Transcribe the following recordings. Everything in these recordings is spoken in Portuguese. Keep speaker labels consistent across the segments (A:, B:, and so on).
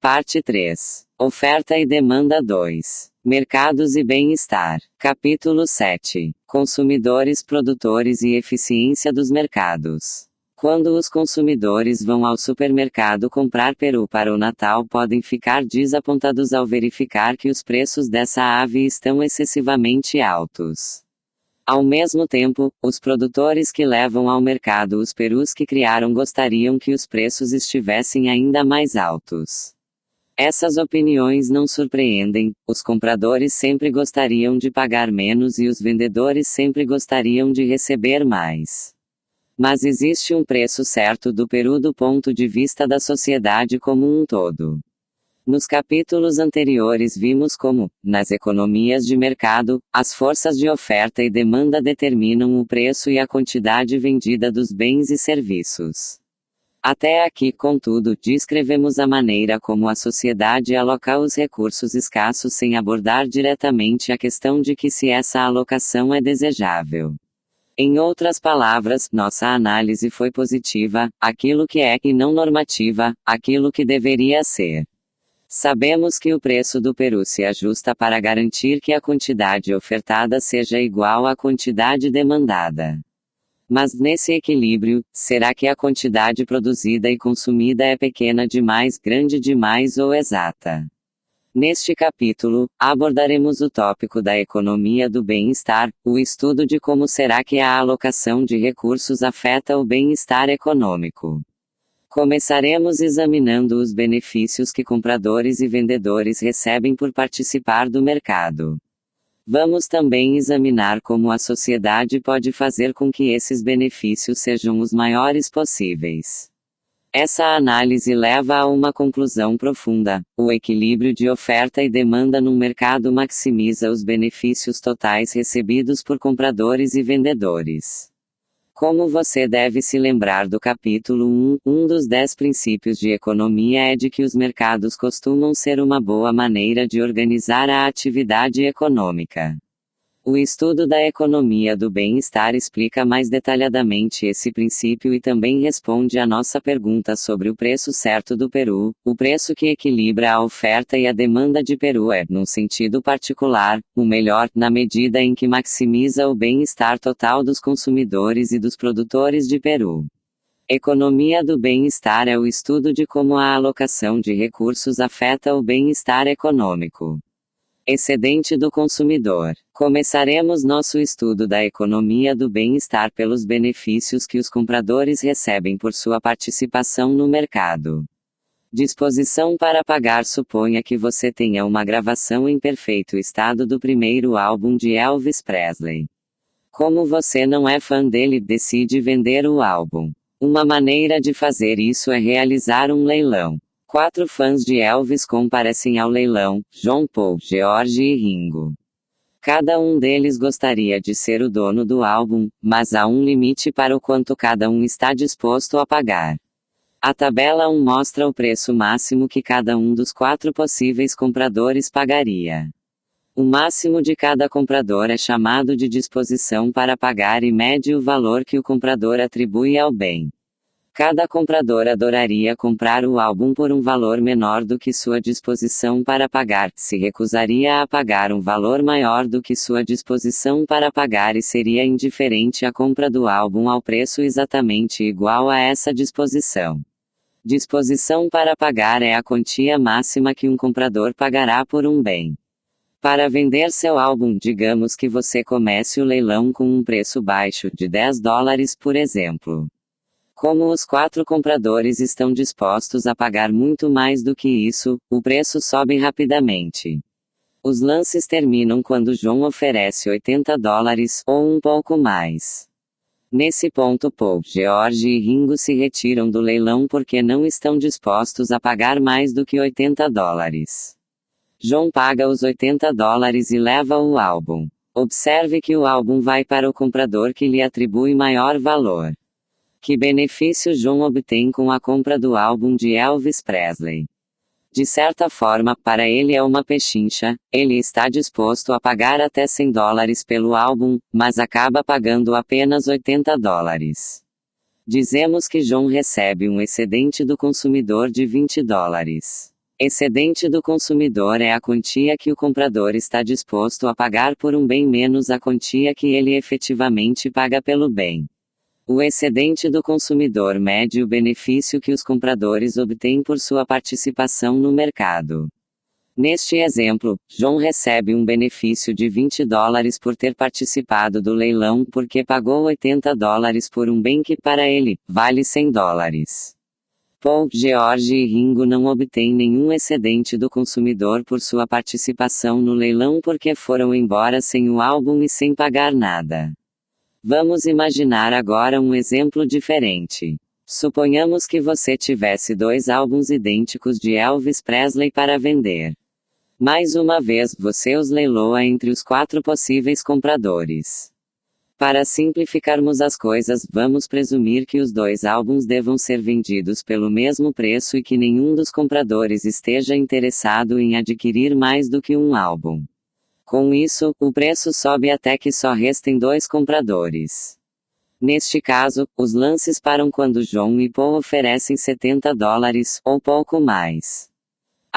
A: Parte 3. Oferta e demanda 2. Mercados e bem-estar. Capítulo 7. Consumidores, produtores e eficiência dos mercados. Quando os consumidores vão ao supermercado comprar peru para o Natal, podem ficar desapontados ao verificar que os preços dessa ave estão excessivamente altos. Ao mesmo tempo, os produtores que levam ao mercado os perus que criaram gostariam que os preços estivessem ainda mais altos. Essas opiniões não surpreendem, os compradores sempre gostariam de pagar menos e os vendedores sempre gostariam de receber mais. Mas existe um preço certo do peru do ponto de vista da sociedade como um todo. Nos capítulos anteriores vimos como, nas economias de mercado, as forças de oferta e demanda determinam o preço e a quantidade vendida dos bens e serviços. Até aqui, contudo, descrevemos a maneira como a sociedade aloca os recursos escassos sem abordar diretamente a questão de que se essa alocação é desejável. Em outras palavras, nossa análise foi positiva, aquilo que é, e não normativa, aquilo que deveria ser. Sabemos que o preço do peru se ajusta para garantir que a quantidade ofertada seja igual à quantidade demandada. Mas nesse equilíbrio, será que a quantidade produzida e consumida é pequena demais, grande demais ou exata? Neste capítulo, abordaremos o tópico da economia do bem-estar, o estudo de como será que a alocação de recursos afeta o bem-estar econômico. Começaremos examinando os benefícios que compradores e vendedores recebem por participar do mercado. Vamos também examinar como a sociedade pode fazer com que esses benefícios sejam os maiores possíveis. Essa análise leva a uma conclusão profunda: o equilíbrio de oferta e demanda num mercado maximiza os benefícios totais recebidos por compradores e vendedores. Como você deve se lembrar do capítulo 1, um dos 10 princípios de economia é de que os mercados costumam ser uma boa maneira de organizar a atividade econômica. O estudo da economia do bem-estar explica mais detalhadamente esse princípio e também responde à nossa pergunta sobre o preço certo do peru. O preço que equilibra a oferta e a demanda de peru é, num sentido particular, o melhor, na medida em que maximiza o bem-estar total dos consumidores e dos produtores de peru. Economia do bem-estar é o estudo de como a alocação de recursos afeta o bem-estar econômico. Excedente do consumidor. Começaremos nosso estudo da economia do bem-estar pelos benefícios que os compradores recebem por sua participação no mercado. Disposição para pagar. Suponha que você tenha uma gravação em perfeito estado do primeiro álbum de Elvis Presley. Como você não é fã dele, decide vender o álbum. Uma maneira de fazer isso é realizar um leilão. 4 fãs de Elvis comparecem ao leilão: John, Paul, George e Ringo. Cada um deles gostaria de ser o dono do álbum, mas há um limite para o quanto cada um está disposto a pagar. A tabela 1 mostra o preço máximo que cada um dos 4 possíveis compradores pagaria. O máximo de cada comprador é chamado de disposição para pagar e mede o valor que o comprador atribui ao bem. Cada comprador adoraria comprar o álbum por um valor menor do que sua disposição para pagar, se recusaria a pagar um valor maior do que sua disposição para pagar e seria indiferente à compra do álbum ao preço exatamente igual a essa disposição. Disposição para pagar é a quantia máxima que um comprador pagará por um bem. Para vender seu álbum, digamos que você comece o leilão com um preço baixo, de $10, por exemplo. Como os 4 compradores estão dispostos a pagar muito mais do que isso, o preço sobe rapidamente. Os lances terminam quando John oferece $80, ou um pouco mais. Nesse ponto, Paul, George e Ringo se retiram do leilão porque não estão dispostos a pagar mais do que $80. John paga os $80 e leva o álbum. Observe que o álbum vai para o comprador que lhe atribui maior valor. Que benefício John obtém com a compra do álbum de Elvis Presley? De certa forma, para ele é uma pechincha, ele está disposto a pagar até $100 pelo álbum, mas acaba pagando apenas $80. Dizemos que John recebe um excedente do consumidor de $20. Excedente do consumidor é a quantia que o comprador está disposto a pagar por um bem menos a quantia que ele efetivamente paga pelo bem. O excedente do consumidor mede o benefício que os compradores obtêm por sua participação no mercado. Neste exemplo, John recebe um benefício de $20 por ter participado do leilão porque pagou $80 por um bem que para ele, vale $100. Paul, George e Ringo não obtêm nenhum excedente do consumidor por sua participação no leilão porque foram embora sem o álbum e sem pagar nada. Vamos imaginar agora um exemplo diferente. Suponhamos que você tivesse 2 álbuns idênticos de Elvis Presley para vender. Mais uma vez, você os leiloa entre os 4 possíveis compradores. Para simplificarmos as coisas, vamos presumir que os 2 álbuns devam ser vendidos pelo mesmo preço e que nenhum dos compradores esteja interessado em adquirir mais do que um álbum. Com isso, o preço sobe até que só restem 2 compradores. Neste caso, os lances param quando John e Paul oferecem $70, ou pouco mais.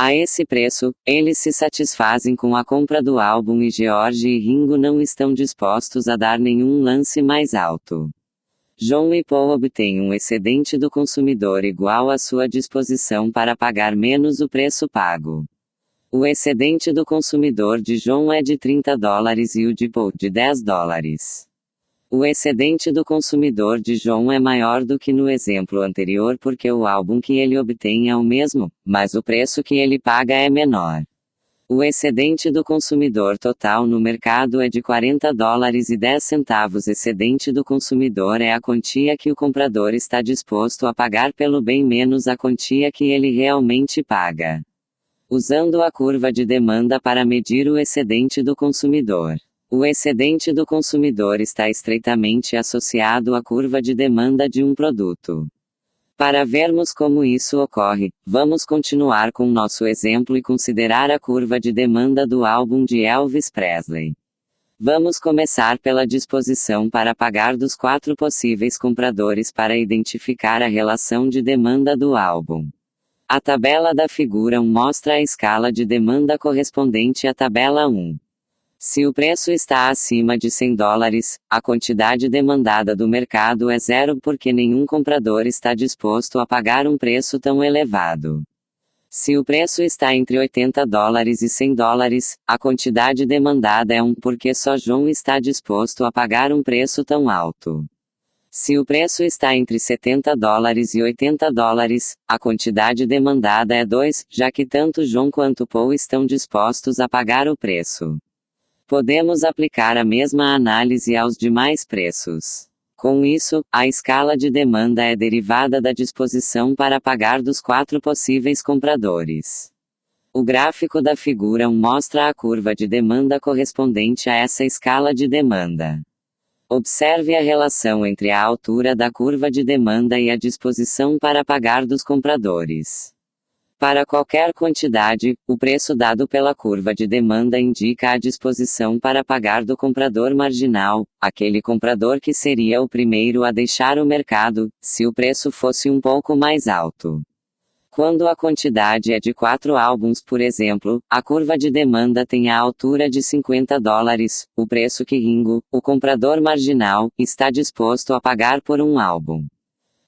A: A esse preço, eles se satisfazem com a compra do álbum e George e Ringo não estão dispostos a dar nenhum lance mais alto. John e Paul obtêm um excedente do consumidor igual à sua disposição para pagar menos o preço pago. O excedente do consumidor de John é de $30 e o de Paul de $10. O excedente do consumidor de John é maior do que no exemplo anterior porque o álbum que ele obtém é o mesmo, mas o preço que ele paga é menor. O excedente do consumidor total no mercado é de $40,10. Excedente do consumidor é a quantia que o comprador está disposto a pagar pelo bem menos a quantia que ele realmente paga. Usando a curva de demanda para medir o excedente do consumidor. O excedente do consumidor está estreitamente associado à curva de demanda de um produto. Para vermos como isso ocorre, vamos continuar com nosso exemplo e considerar a curva de demanda do álbum de Elvis Presley. Vamos começar pela disposição para pagar dos 4 possíveis compradores para identificar a relação de demanda do álbum. A tabela da figura 1 mostra a escala de demanda correspondente à tabela 1. Se o preço está acima de $100, a quantidade demandada do mercado é 0 porque nenhum comprador está disposto a pagar um preço tão elevado. Se o preço está entre $80 e $100, a quantidade demandada é 1 porque só John está disposto a pagar um preço tão alto. Se o preço está entre $70 e $80, a quantidade demandada é 2, já que tanto John quanto Paul estão dispostos a pagar o preço. Podemos aplicar a mesma análise aos demais preços. Com isso, a escala de demanda é derivada da disposição para pagar dos 4 possíveis compradores. O gráfico da figura 1 mostra a curva de demanda correspondente a essa escala de demanda. Observe a relação entre a altura da curva de demanda e a disposição para pagar dos compradores. Para qualquer quantidade, o preço dado pela curva de demanda indica a disposição para pagar do comprador marginal, aquele comprador que seria o primeiro a deixar o mercado, se o preço fosse um pouco mais alto. Quando a quantidade é de 4 álbuns, por exemplo, a curva de demanda tem a altura de $50, o preço que Ringo, o comprador marginal, está disposto a pagar por um álbum.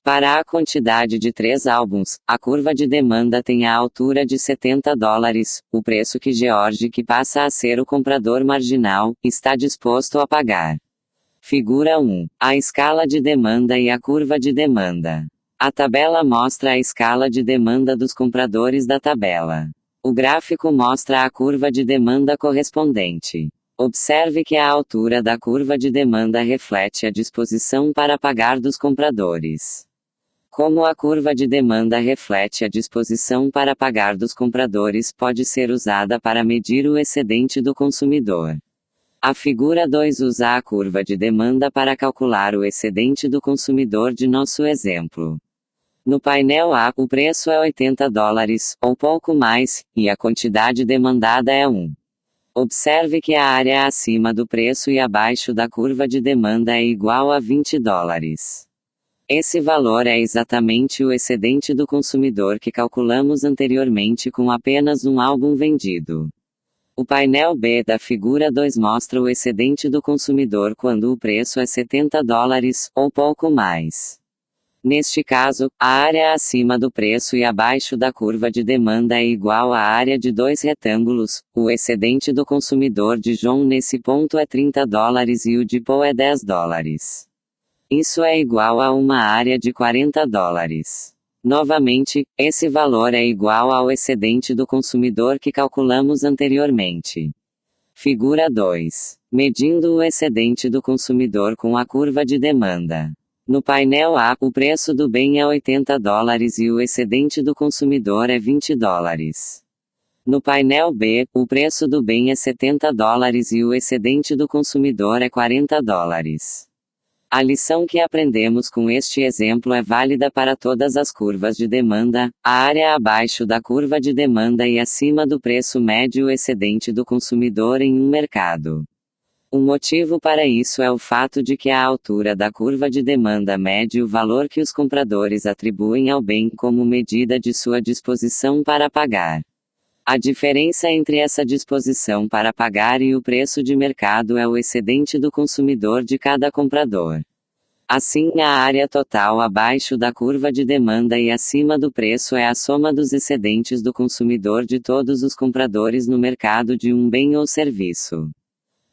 A: Para a quantidade de 3 álbuns, a curva de demanda tem a altura de $70, o preço que George, que passa a ser o comprador marginal, está disposto a pagar. Figura 1. A escala de demanda e a curva de demanda. A tabela mostra a escala de demanda dos compradores da tabela. O gráfico mostra a curva de demanda correspondente. Observe que a altura da curva de demanda reflete a disposição para pagar dos compradores. Como a curva de demanda reflete a disposição para pagar dos compradores, pode ser usada para medir o excedente do consumidor. A figura 2 usa a curva de demanda para calcular o excedente do consumidor de nosso exemplo. No painel A, o preço é $80, ou pouco mais, e a quantidade demandada é 1. Observe que a área acima do preço e abaixo da curva de demanda é igual a $20. Esse valor é exatamente o excedente do consumidor que calculamos anteriormente com apenas um álbum vendido. O painel B da figura 2 mostra o excedente do consumidor quando o preço é $70, ou pouco mais. Neste caso, a área acima do preço e abaixo da curva de demanda é igual à área de dois retângulos. O excedente do consumidor de John nesse ponto é $30 e o de Paul é $10. Isso é igual a uma área de $40. Novamente, esse valor é igual ao excedente do consumidor que calculamos anteriormente. Figura 2. Medindo o excedente do consumidor com a curva de demanda. No painel A, o preço do bem é $80 e o excedente do consumidor é $20. No painel B, o preço do bem é $70 e o excedente do consumidor é $40. A lição que aprendemos com este exemplo é válida para todas as curvas de demanda. A área abaixo da curva de demanda e acima do preço mede o excedente do consumidor em um mercado. Um motivo para isso é o fato de que a altura da curva de demanda mede o valor que os compradores atribuem ao bem como medida de sua disposição para pagar. A diferença entre essa disposição para pagar e o preço de mercado é o excedente do consumidor de cada comprador. Assim, a área total abaixo da curva de demanda e acima do preço é a soma dos excedentes do consumidor de todos os compradores no mercado de um bem ou serviço.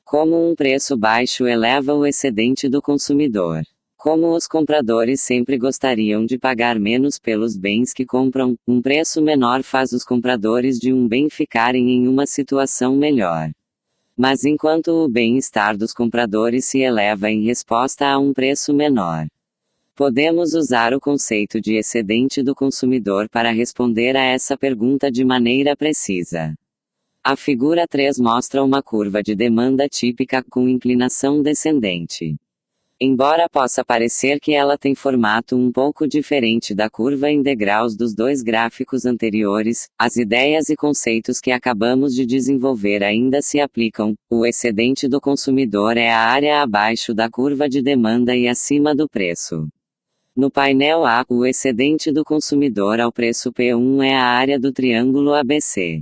A: Como um preço baixo eleva o excedente do consumidor. Como os compradores sempre gostariam de pagar menos pelos bens que compram, um preço menor faz os compradores de um bem ficarem em uma situação melhor. Mas enquanto o bem-estar dos compradores se eleva em resposta a um preço menor, podemos usar o conceito de excedente do consumidor para responder a essa pergunta de maneira precisa. A figura 3 mostra uma curva de demanda típica com inclinação descendente. Embora possa parecer que ela tem formato um pouco diferente da curva em degraus dos dois gráficos anteriores, as ideias e conceitos que acabamos de desenvolver ainda se aplicam. O excedente do consumidor é a área abaixo da curva de demanda e acima do preço. No painel A, o excedente do consumidor ao preço P1 é a área do triângulo ABC.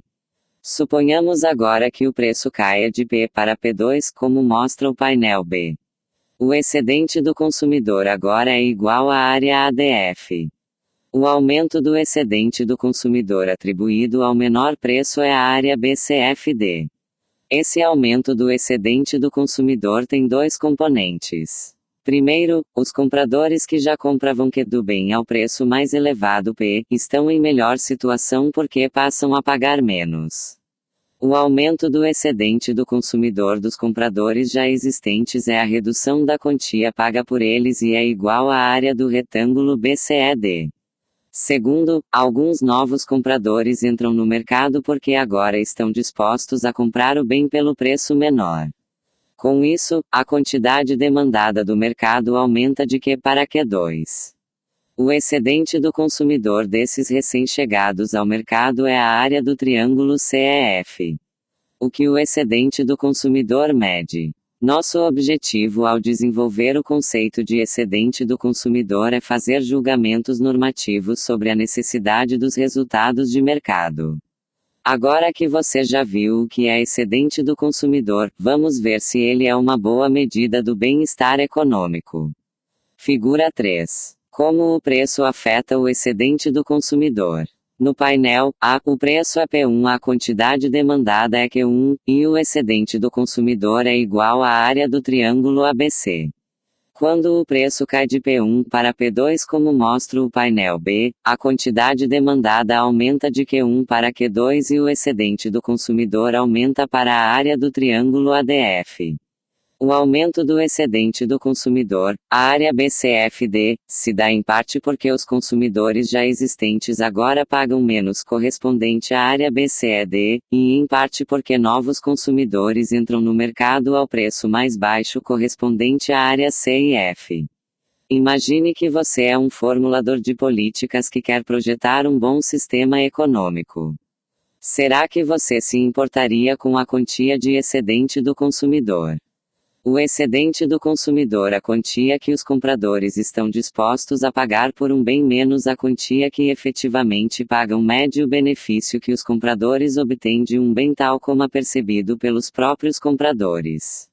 A: Suponhamos agora que o preço caia de P para P2, como mostra o painel B. O excedente do consumidor agora é igual à área ADF. O aumento do excedente do consumidor atribuído ao menor preço é a área BCFD. Esse aumento do excedente do consumidor tem dois componentes. Primeiro, os compradores que já compravam Q do bem ao preço mais elevado P, estão em melhor situação porque passam a pagar menos. O aumento do excedente do consumidor dos compradores já existentes é a redução da quantia paga por eles e é igual à área do retângulo BCED. Segundo, alguns novos compradores entram no mercado porque agora estão dispostos a comprar o bem pelo preço menor. Com isso, a quantidade demandada do mercado aumenta de Q para Q2. O excedente do consumidor desses recém-chegados ao mercado é a área do triângulo CEF. O que o excedente do consumidor mede? Nosso objetivo ao desenvolver o conceito de excedente do consumidor é fazer julgamentos normativos sobre a necessidade dos resultados de mercado. Agora que você já viu o que é excedente do consumidor, vamos ver se ele é uma boa medida do bem-estar econômico. Figura 3. Como o preço afeta o excedente do consumidor. No painel A, o preço é P1, a quantidade demandada é Q1, e o excedente do consumidor é igual à área do triângulo ABC. Quando o preço cai de P1 para P2 como mostra o painel B, a quantidade demandada aumenta de Q1 para Q2 e o excedente do consumidor aumenta para a área do triângulo ADF. O aumento do excedente do consumidor, a área BCFD, se dá em parte porque os consumidores já existentes agora pagam menos correspondente à área BCED, e em parte porque novos consumidores entram no mercado ao preço mais baixo correspondente à área C e F. Imagine que você é um formulador de políticas que quer projetar um bom sistema econômico. Será que você se importaria com a quantia de excedente do consumidor? O excedente do consumidor é a quantia que os compradores estão dispostos a pagar por um bem menos a quantia que efetivamente pagam médio benefício que os compradores obtêm de um bem tal como apercebido pelos próprios compradores.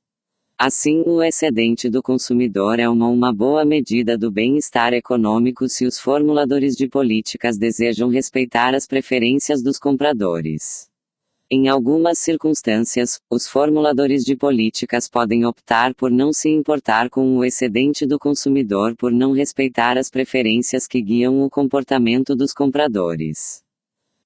A: Assim, o excedente do consumidor é uma boa medida do bem-estar econômico se os formuladores de políticas desejam respeitar as preferências dos compradores. Em algumas circunstâncias, os formuladores de políticas podem optar por não se importar com o excedente do consumidor por não respeitar as preferências que guiam o comportamento dos compradores.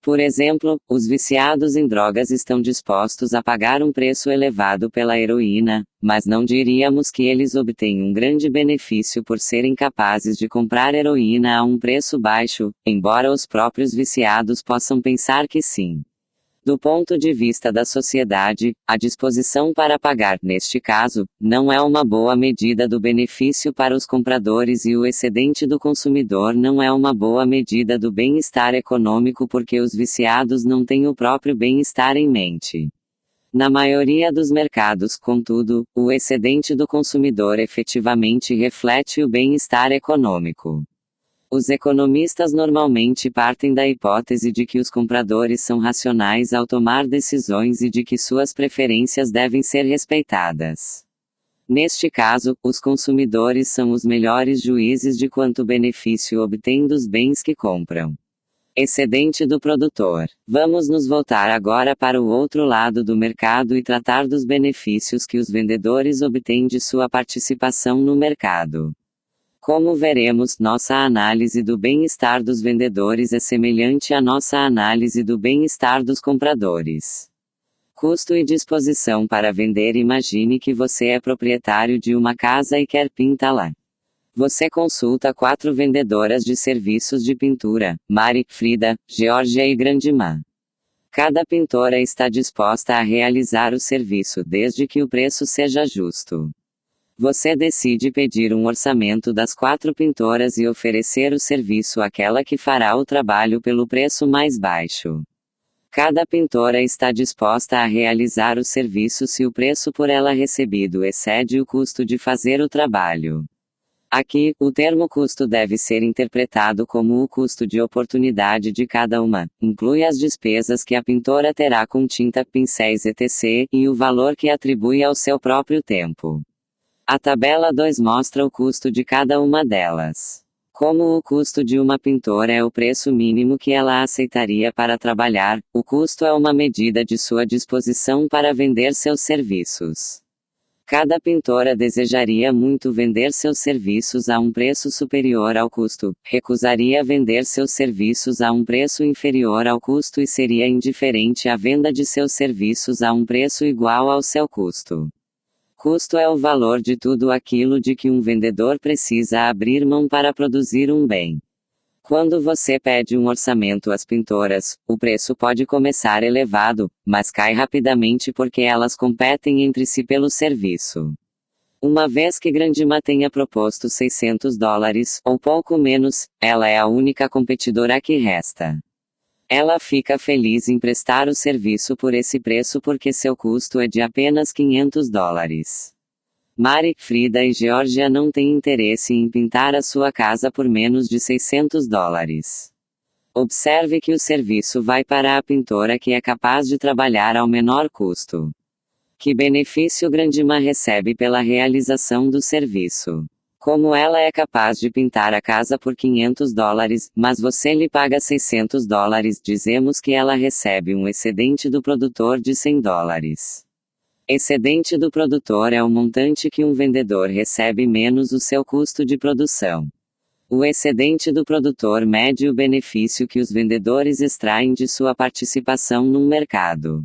A: Por exemplo, os viciados em drogas estão dispostos a pagar um preço elevado pela heroína, mas não diríamos que eles obtêm um grande benefício por serem capazes de comprar heroína a um preço baixo, embora os próprios viciados possam pensar que sim. Do ponto de vista da sociedade, a disposição para pagar, neste caso, não é uma boa medida do benefício para os compradores e o excedente do consumidor não é uma boa medida do bem-estar econômico porque os viciados não têm o próprio bem-estar em mente. Na maioria dos mercados, contudo, o excedente do consumidor efetivamente reflete o bem-estar econômico. Os economistas normalmente partem da hipótese de que os compradores são racionais ao tomar decisões e de que suas preferências devem ser respeitadas. Neste caso, os consumidores são os melhores juízes de quanto benefício obtêm dos bens que compram. Excedente do produtor. Vamos nos voltar agora para o outro lado do mercado e tratar dos benefícios que os vendedores obtêm de sua participação no mercado. Como veremos, nossa análise do bem-estar dos vendedores é semelhante à nossa análise do bem-estar dos compradores. Custo e disposição para vender. Imagine que você é proprietário de uma casa e quer pintá-la. Você consulta 4 vendedoras de serviços de pintura, Mari, Frida, Georgia e Grandimã. Cada pintora está disposta a realizar o serviço desde que o preço seja justo. Você decide pedir um orçamento das 4 pintoras e oferecer o serviço àquela que fará o trabalho pelo preço mais baixo. Cada pintora está disposta a realizar o serviço se o preço por ela recebido excede o custo de fazer o trabalho. Aqui, o termo custo deve ser interpretado como o custo de oportunidade de cada uma, inclui as despesas que a pintora terá com tinta, pincéis etc., e o valor que atribui ao seu próprio tempo. A tabela 2 mostra o custo de cada uma delas. Como o custo de uma pintora é o preço mínimo que ela aceitaria para trabalhar, o custo é uma medida de sua disposição para vender seus serviços. Cada pintora desejaria muito vender seus serviços a um preço superior ao custo, recusaria vender seus serviços a um preço inferior ao custo e seria indiferente à venda de seus serviços a um preço igual ao seu custo. Custo é o valor de tudo aquilo de que um vendedor precisa abrir mão para produzir um bem. Quando você pede um orçamento às pintoras, o preço pode começar elevado, mas cai rapidamente porque elas competem entre si pelo serviço. Uma vez que Grandimã tenha proposto $600, ou pouco menos, ela é a única competidora que resta. Ela fica feliz em prestar o serviço por esse preço porque seu custo é de apenas $500. Mari, Frida e Georgia não têm interesse em pintar a sua casa por menos de $600. Observe que o serviço vai para a pintora que é capaz de trabalhar ao menor custo. Que benefício Grandimã recebe pela realização do serviço? Como ela é capaz de pintar a casa por $500, mas você lhe paga $600, dizemos que ela recebe um excedente do produtor de $100. Excedente do produtor é o montante que um vendedor recebe menos o seu custo de produção. O excedente do produtor mede o benefício que os vendedores extraem de sua participação num mercado.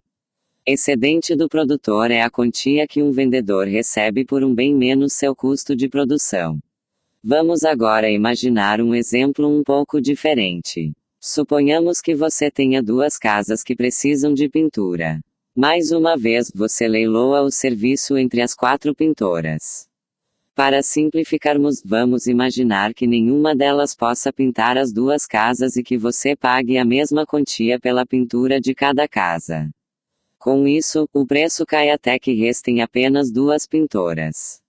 A: Excedente do produtor é a quantia que um vendedor recebe por um bem menos seu custo de produção. Vamos agora imaginar um exemplo um pouco diferente. Suponhamos que você tenha 2 casas que precisam de pintura. Mais uma vez, você leiloa o serviço entre as 4 pintoras. Para simplificarmos, vamos imaginar que nenhuma delas possa pintar as 2 casas e que você pague a mesma quantia pela pintura de cada casa. Com isso, o preço cai até que restem apenas 2 pintoras.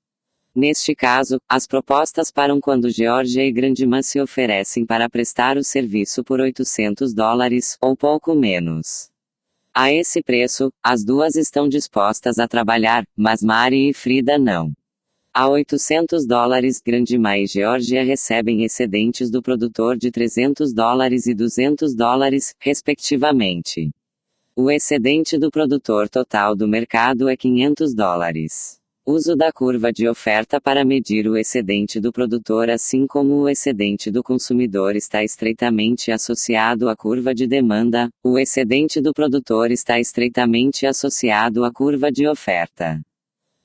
A: Neste caso, as propostas param quando Georgia e Grandma se oferecem para prestar o serviço por $800, ou pouco menos. A esse preço, as duas estão dispostas a trabalhar, mas Mari e Frida não. A $800, Grandma e Georgia recebem excedentes do produtor de $300 e $200, respectivamente. O excedente do produtor total do mercado é $500. Uso da curva de oferta para medir o excedente do produtor, assim como o excedente do consumidor está estreitamente associado à curva de demanda, o excedente do produtor está estreitamente associado à curva de oferta.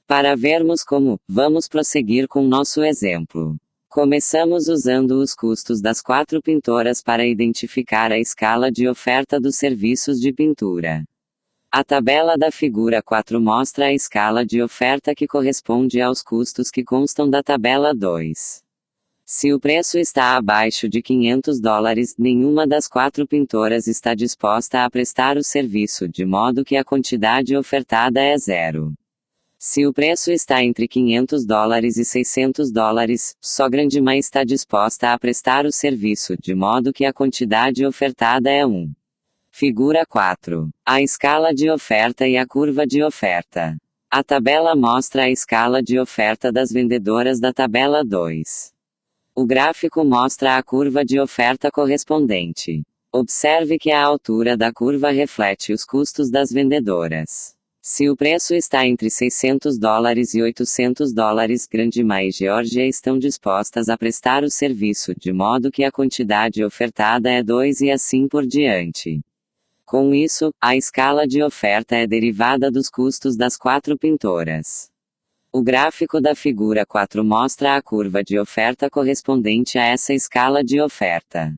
A: Para vermos como, vamos prosseguir com nosso exemplo. Começamos usando os custos das 4 pintoras para identificar a escala de oferta dos serviços de pintura. A tabela da figura 4 mostra a escala de oferta que corresponde aos custos que constam da tabela 2. Se o preço está abaixo de $500, nenhuma das 4 pintoras está disposta a prestar o serviço, de modo que a quantidade ofertada é 0. Se o preço está entre $500 e $600, só Grandma está disposta a prestar o serviço, de modo que a quantidade ofertada é 1. Figura 4. A escala de oferta e a curva de oferta. A tabela mostra a escala de oferta das vendedoras da tabela 2. O gráfico mostra a curva de oferta correspondente. Observe que a altura da curva reflete os custos das vendedoras. Se o preço está entre $600 e $800, Grandma e Georgia estão dispostas a prestar o serviço, de modo que a quantidade ofertada é 2 e assim por diante. Com isso, a escala de oferta é derivada dos custos das 4 pintoras. O gráfico da figura 4 mostra a curva de oferta correspondente a essa escala de oferta.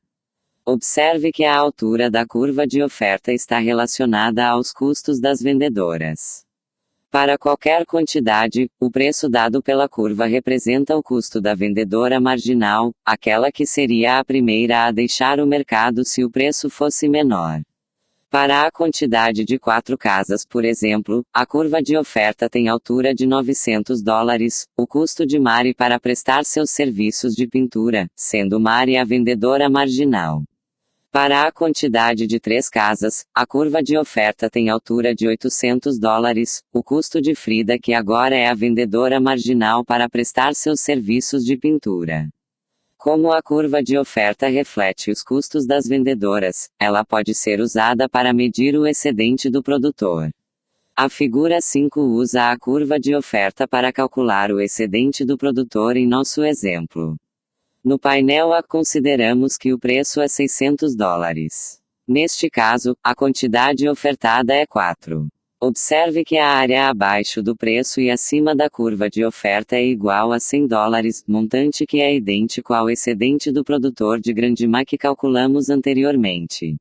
A: Observe que a altura da curva de oferta está relacionada aos custos das vendedoras. Para qualquer quantidade, o preço dado pela curva representa o custo da vendedora marginal, aquela que seria a primeira a deixar o mercado se o preço fosse menor. Para a quantidade de 4 casas, por exemplo, a curva de oferta tem altura de $900, o custo de Mari para prestar seus serviços de pintura, sendo Mari a vendedora marginal. Para a quantidade de 3 casas, a curva de oferta tem altura de $800, o custo de Frida, que agora é a vendedora marginal para prestar seus serviços de pintura. Como a curva de oferta reflete os custos das vendedoras, ela pode ser usada para medir o excedente do produtor. A figura 5 usa a curva de oferta para calcular o excedente do produtor em nosso exemplo. No painel A consideramos que o preço é $600. Neste caso, a quantidade ofertada é 4. Observe que a área abaixo do preço e acima da curva de oferta é igual a $100, montante que é idêntico ao excedente do produtor de Grandma que calculamos anteriormente.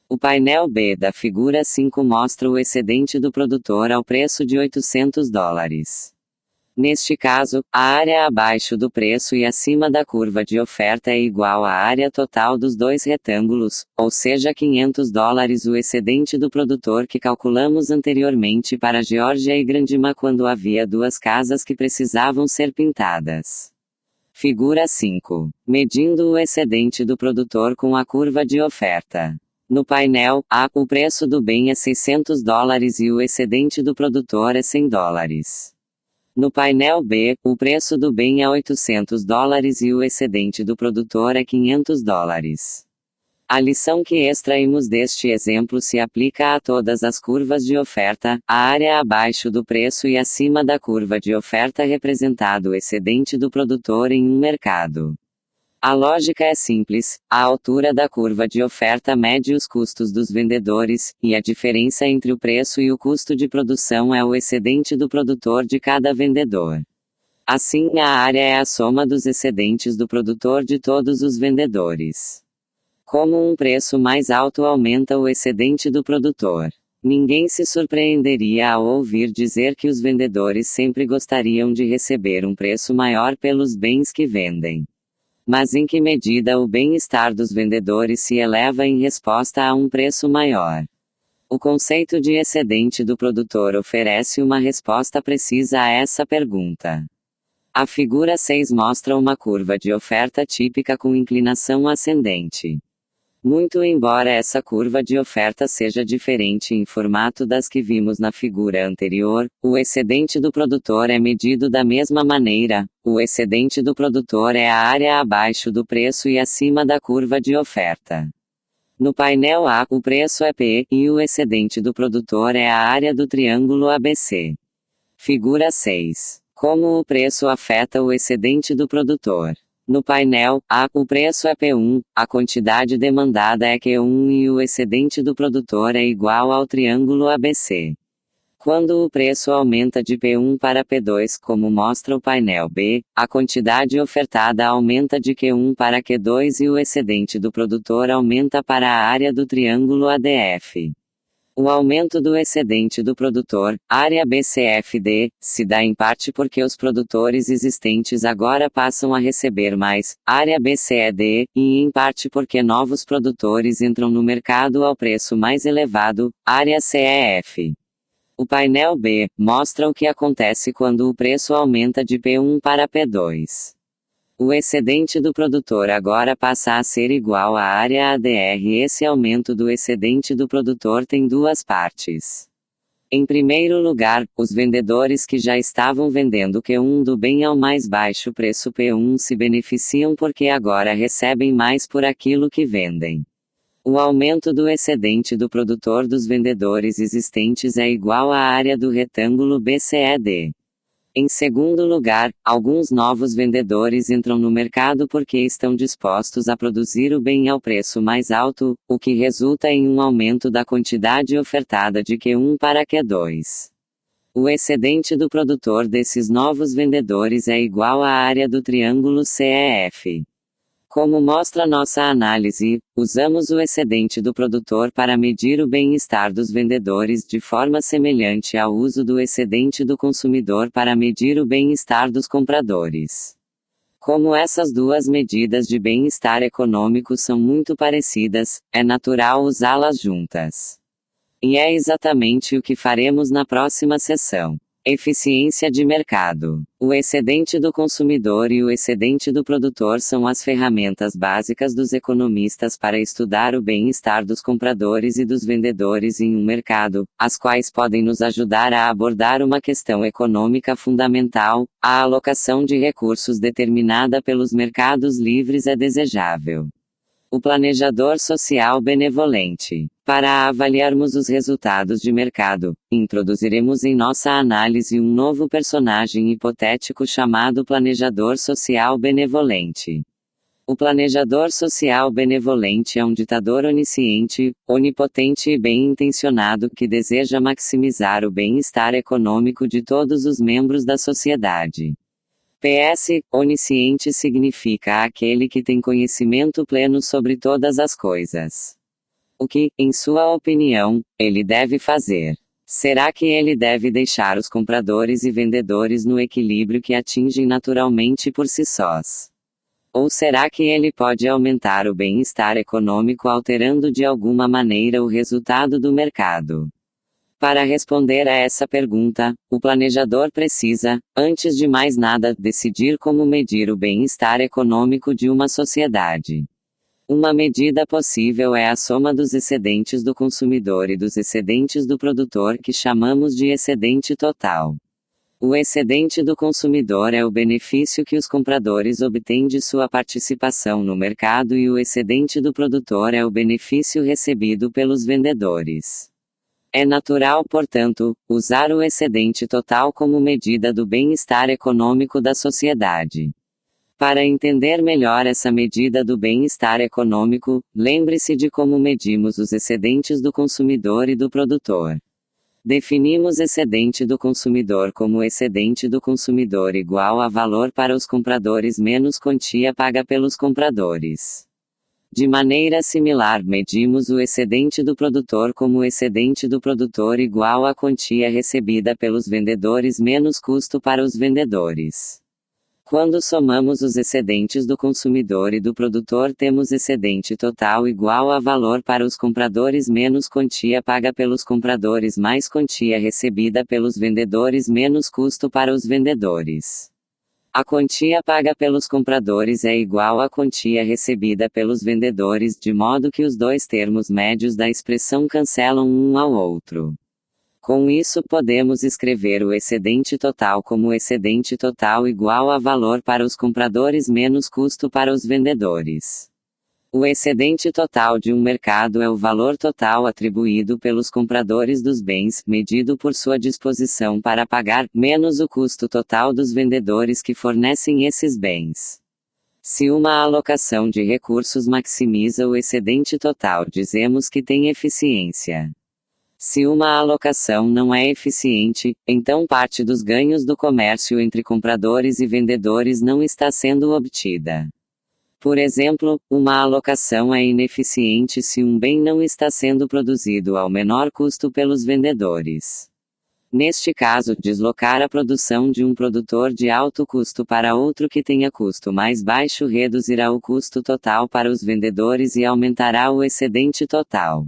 A: O painel B da figura 5 mostra o excedente do produtor ao preço de $800. Neste caso, a área abaixo do preço e acima da curva de oferta é igual à área total dos 2 retângulos, ou seja, $500 o excedente do produtor que calculamos anteriormente para Georgia e Grandma quando havia 2 casas que precisavam ser pintadas. Figura 5. Medindo o excedente do produtor com a curva de oferta. No painel A, o preço do bem é $600 e o excedente do produtor é $100. No painel B, o preço do bem é $800 e o excedente do produtor é $500. A lição que extraímos deste exemplo se aplica a todas as curvas de oferta, a área abaixo do preço e acima da curva de oferta representado o excedente do produtor em um mercado. A lógica é simples, a altura da curva de oferta mede os custos dos vendedores, e a diferença entre o preço e o custo de produção é o excedente do produtor de cada vendedor. Assim, a área é a soma dos excedentes do produtor de todos os vendedores. Como um preço mais alto aumenta o excedente do produtor. Ninguém se surpreenderia ao ouvir dizer que os vendedores sempre gostariam de receber um preço maior pelos bens que vendem. Mas em que medida o bem-estar dos vendedores se eleva em resposta a um preço maior? O conceito de excedente do produtor oferece uma resposta precisa a essa pergunta. A figura 6 mostra uma curva de oferta típica com inclinação ascendente. Muito embora essa curva de oferta seja diferente em formato das que vimos na figura anterior, o excedente do produtor é medido da mesma maneira. O excedente do produtor é a área abaixo do preço e acima da curva de oferta. No painel A, o preço é P, e o excedente do produtor é a área do triângulo ABC. Figura 6. Como o preço afeta o excedente do produtor? No painel A, o preço é P1, a quantidade demandada é Q1 e o excedente do produtor é igual ao triângulo ABC. Quando o preço aumenta de P1 para P2, como mostra o painel B, a quantidade ofertada aumenta de Q1 para Q2 e o excedente do produtor aumenta para a área do triângulo ADF. O aumento do excedente do produtor, área BCFD, se dá em parte porque os produtores existentes agora passam a receber mais, área BCED, e em parte porque novos produtores entram no mercado ao preço mais elevado, área CEF. O painel B mostra o que acontece quando o preço aumenta de P1 para P2. O excedente do produtor agora passa a ser igual à área ADR. Esse aumento do excedente do produtor tem duas partes. Em primeiro lugar, os vendedores que já estavam vendendo Q1 do bem ao mais baixo preço P1 se beneficiam porque agora recebem mais por aquilo que vendem. O aumento do excedente do produtor dos vendedores existentes é igual à área do retângulo BCED. Em segundo lugar, alguns novos vendedores entram no mercado porque estão dispostos a produzir o bem ao preço mais alto, o que resulta em um aumento da quantidade ofertada de Q1 para Q2. O excedente do produtor desses novos vendedores é igual à área do triângulo CEF. Como mostra nossa análise, usamos o excedente do produtor para medir o bem-estar dos vendedores de forma semelhante ao uso do excedente do consumidor para medir o bem-estar dos compradores. Como essas duas medidas de bem-estar econômico são muito parecidas, é natural usá-las juntas. E é exatamente o que faremos na próxima sessão. Eficiência de mercado. O excedente do consumidor e o excedente do produtor são as ferramentas básicas dos economistas para estudar o bem-estar dos compradores e dos vendedores em um mercado, as quais podem nos ajudar a abordar uma questão econômica fundamental: a alocação de recursos determinada pelos mercados livres é desejável. O planejador social benevolente. Para avaliarmos os resultados de mercado, introduziremos em nossa análise um novo personagem hipotético chamado planejador social benevolente. O planejador social benevolente é um ditador onisciente, onipotente e bem-intencionado que deseja maximizar o bem-estar econômico de todos os membros da sociedade. PS, onisciente significa aquele que tem conhecimento pleno sobre todas as coisas. O que, em sua opinião, ele deve fazer? Será que ele deve deixar os compradores e vendedores no equilíbrio que atingem naturalmente por si sós? Ou será que ele pode aumentar o bem-estar econômico alterando de alguma maneira o resultado do mercado? Para responder a essa pergunta, o planejador precisa, antes de mais nada, decidir como medir o bem-estar econômico de uma sociedade. Uma medida possível é a soma dos excedentes do consumidor e dos excedentes do produtor, que chamamos de excedente total. O excedente do consumidor é o benefício que os compradores obtêm de sua participação no mercado e o excedente do produtor é o benefício recebido pelos vendedores. É natural, portanto, usar o excedente total como medida do bem-estar econômico da sociedade. Para entender melhor essa medida do bem-estar econômico, lembre-se de como medimos os excedentes do consumidor e do produtor. Definimos excedente do consumidor como excedente do consumidor igual a valor para os compradores menos quantia paga pelos compradores. De maneira similar, medimos o excedente do produtor como excedente do produtor igual a quantia recebida pelos vendedores menos custo para os vendedores. Quando somamos os excedentes do consumidor e do produtor, temos excedente total igual a valor para os compradores menos quantia paga pelos compradores mais quantia recebida pelos vendedores menos custo para os vendedores. A quantia paga pelos compradores é igual à quantia recebida pelos vendedores, de modo que os dois termos médios da expressão cancelam um ao outro. Com isso podemos escrever o excedente total como excedente total igual a valor para os compradores menos custo para os vendedores. O excedente total de um mercado é o valor total atribuído pelos compradores dos bens, medido por sua disposição para pagar, menos o custo total dos vendedores que fornecem esses bens. Se uma alocação de recursos maximiza o excedente total, dizemos que tem eficiência. Se uma alocação não é eficiente, então parte dos ganhos do comércio entre compradores e vendedores não está sendo obtida. Por exemplo, uma alocação é ineficiente se um bem não está sendo produzido ao menor custo pelos vendedores. Neste caso, deslocar a produção de um produtor de alto custo para outro que tenha custo mais baixo reduzirá o custo total para os vendedores e aumentará o excedente total.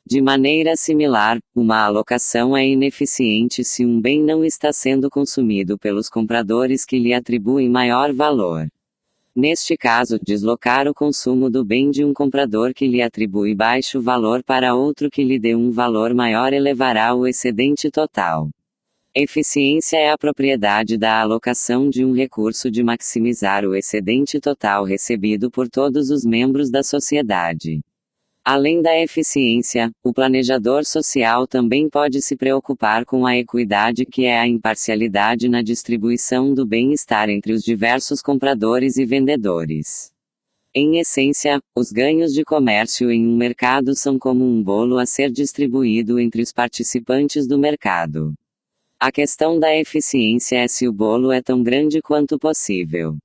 A: De maneira similar, uma alocação é ineficiente se um bem não está sendo consumido pelos compradores que lhe atribuem maior valor. Neste caso, deslocar o consumo do bem de um comprador que lhe atribui baixo valor para outro que lhe dê um valor maior elevará o excedente total. Eficiência é a propriedade da alocação de um recurso de maximizar o excedente total recebido por todos os membros da sociedade. Além da eficiência, o planejador social também pode se preocupar com a equidade, que é a imparcialidade na distribuição do bem-estar entre os diversos compradores e vendedores. Em essência, os ganhos de comércio em um mercado são como um bolo a ser distribuído entre os participantes do mercado. A questão da eficiência é se o bolo é tão grande quanto possível.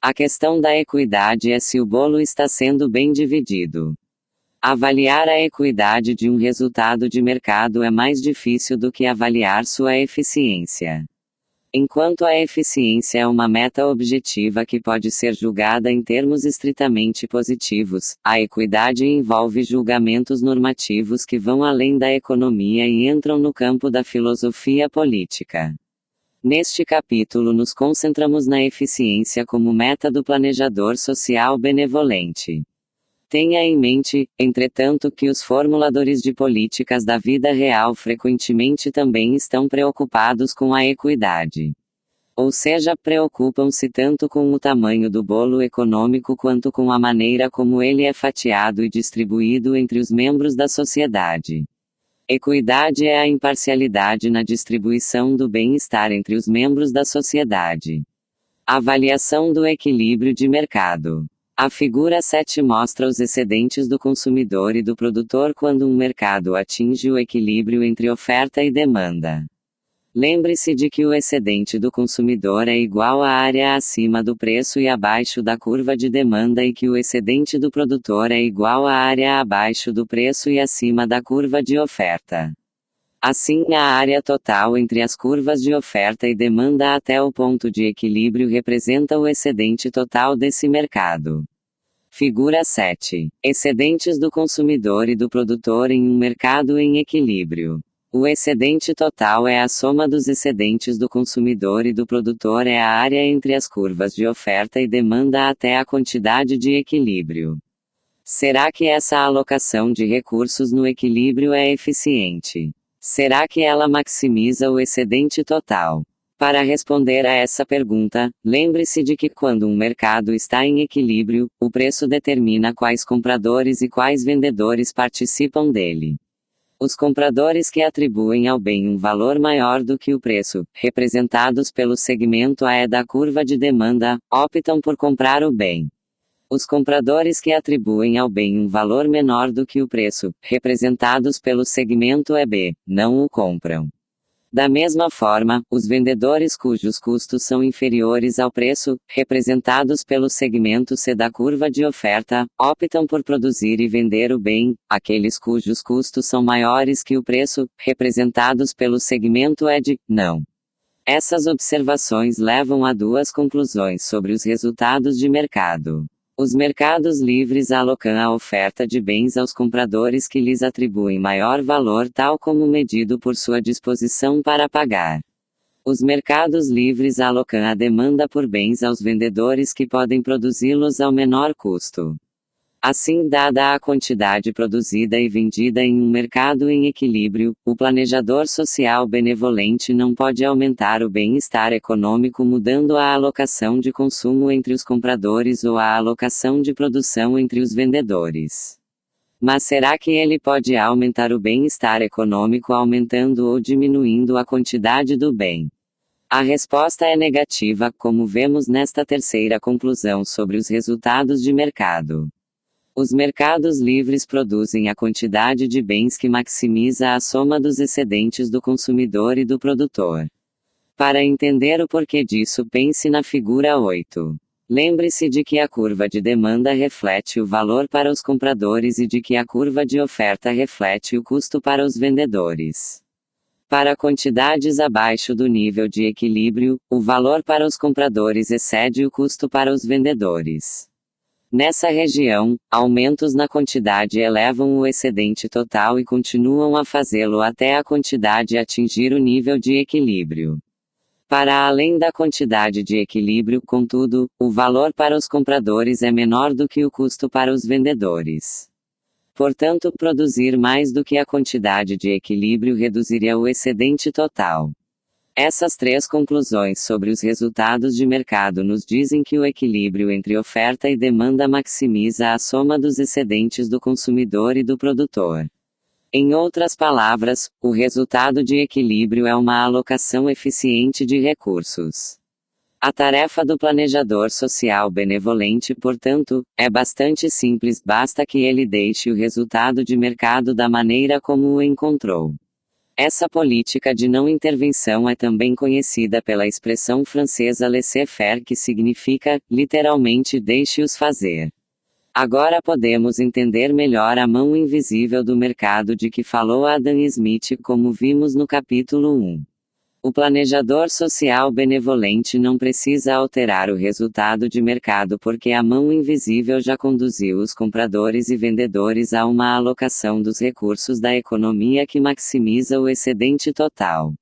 A: A questão da equidade é se o bolo está sendo bem dividido. Avaliar a equidade de um resultado de mercado é mais difícil do que avaliar sua eficiência. Enquanto a eficiência é uma meta objetiva que pode ser julgada em termos estritamente positivos, a equidade envolve julgamentos normativos que vão além da economia e entram no campo da filosofia política. Neste capítulo nos concentramos na eficiência como meta do planejador social benevolente. Tenha em mente, entretanto, que os formuladores de políticas da vida real frequentemente também estão preocupados com a equidade. Ou seja, preocupam-se tanto com o tamanho do bolo econômico quanto com a maneira como ele é fatiado e distribuído entre os membros da sociedade. Equidade é a imparcialidade na distribuição do bem-estar entre os membros da sociedade. Avaliação do equilíbrio de mercado. A figura 7 mostra os excedentes do consumidor e do produtor quando um mercado atinge o equilíbrio entre oferta e demanda. Lembre-se de que o excedente do consumidor é igual à área acima do preço e abaixo da curva de demanda e que o excedente do produtor é igual à área abaixo do preço e acima da curva de oferta. Assim, a área total entre as curvas de oferta e demanda até o ponto de equilíbrio representa o excedente total desse mercado. Figura 7. Excedentes do consumidor e do produtor em um mercado em equilíbrio. O excedente total é a soma dos excedentes do consumidor e do produtor, é a área entre as curvas de oferta e demanda até a quantidade de equilíbrio. Será que essa alocação de recursos no equilíbrio é eficiente? Será que ela maximiza o excedente total? Para responder a essa pergunta, lembre-se de que quando um mercado está em equilíbrio, o preço determina quais compradores e quais vendedores participam dele. Os compradores que atribuem ao bem um valor maior do que o preço, representados pelo segmento A da curva de demanda, optam por comprar o bem. Os compradores que atribuem ao bem um valor menor do que o preço, representados pelo segmento EB, não o compram. Da mesma forma, os vendedores cujos custos são inferiores ao preço, representados pelo segmento C da curva de oferta, optam por produzir e vender o bem. Aqueles cujos custos são maiores que o preço, representados pelo segmento E de não. Essas observações levam a duas conclusões sobre os resultados de mercado. Os mercados livres alocam a oferta de bens aos compradores que lhes atribuem maior valor, tal como medido por sua disposição para pagar. Os mercados livres alocam a demanda por bens aos vendedores que podem produzi-los ao menor custo. Assim, dada a quantidade produzida e vendida em um mercado em equilíbrio, o planejador social benevolente não pode aumentar o bem-estar econômico mudando a alocação de consumo entre os compradores ou a alocação de produção entre os vendedores. Mas será que ele pode aumentar o bem-estar econômico aumentando ou diminuindo a quantidade do bem? A resposta é negativa, como vemos nesta terceira conclusão sobre os resultados de mercado. Os mercados livres produzem a quantidade de bens que maximiza a soma dos excedentes do consumidor e do produtor. Para entender o porquê disso, pense na figura 8. Lembre-se de que a curva de demanda reflete o valor para os compradores e de que a curva de oferta reflete o custo para os vendedores. Para quantidades abaixo do nível de equilíbrio, o valor para os compradores excede o custo para os vendedores. Nessa região, aumentos na quantidade elevam o excedente total e continuam a fazê-lo até a quantidade atingir o nível de equilíbrio. Para além da quantidade de equilíbrio, contudo, o valor para os compradores é menor do que o custo para os vendedores. Portanto, produzir mais do que a quantidade de equilíbrio reduziria o excedente total. Essas três conclusões sobre os resultados de mercado nos dizem que o equilíbrio entre oferta e demanda maximiza a soma dos excedentes do consumidor e do produtor. Em outras palavras, o resultado de equilíbrio é uma alocação eficiente de recursos. A tarefa do planejador social benevolente, portanto, é bastante simples, basta que ele deixe o resultado de mercado da maneira como o encontrou. Essa política de não intervenção é também conhecida pela expressão francesa laissez-faire, que significa, literalmente, deixe-os fazer. Agora podemos entender melhor a mão invisível do mercado de que falou Adam Smith, como vimos no capítulo 1. O planejador social benevolente não precisa alterar o resultado de mercado porque a mão invisível já conduziu os compradores e vendedores a uma alocação dos recursos da economia que maximiza o excedente total.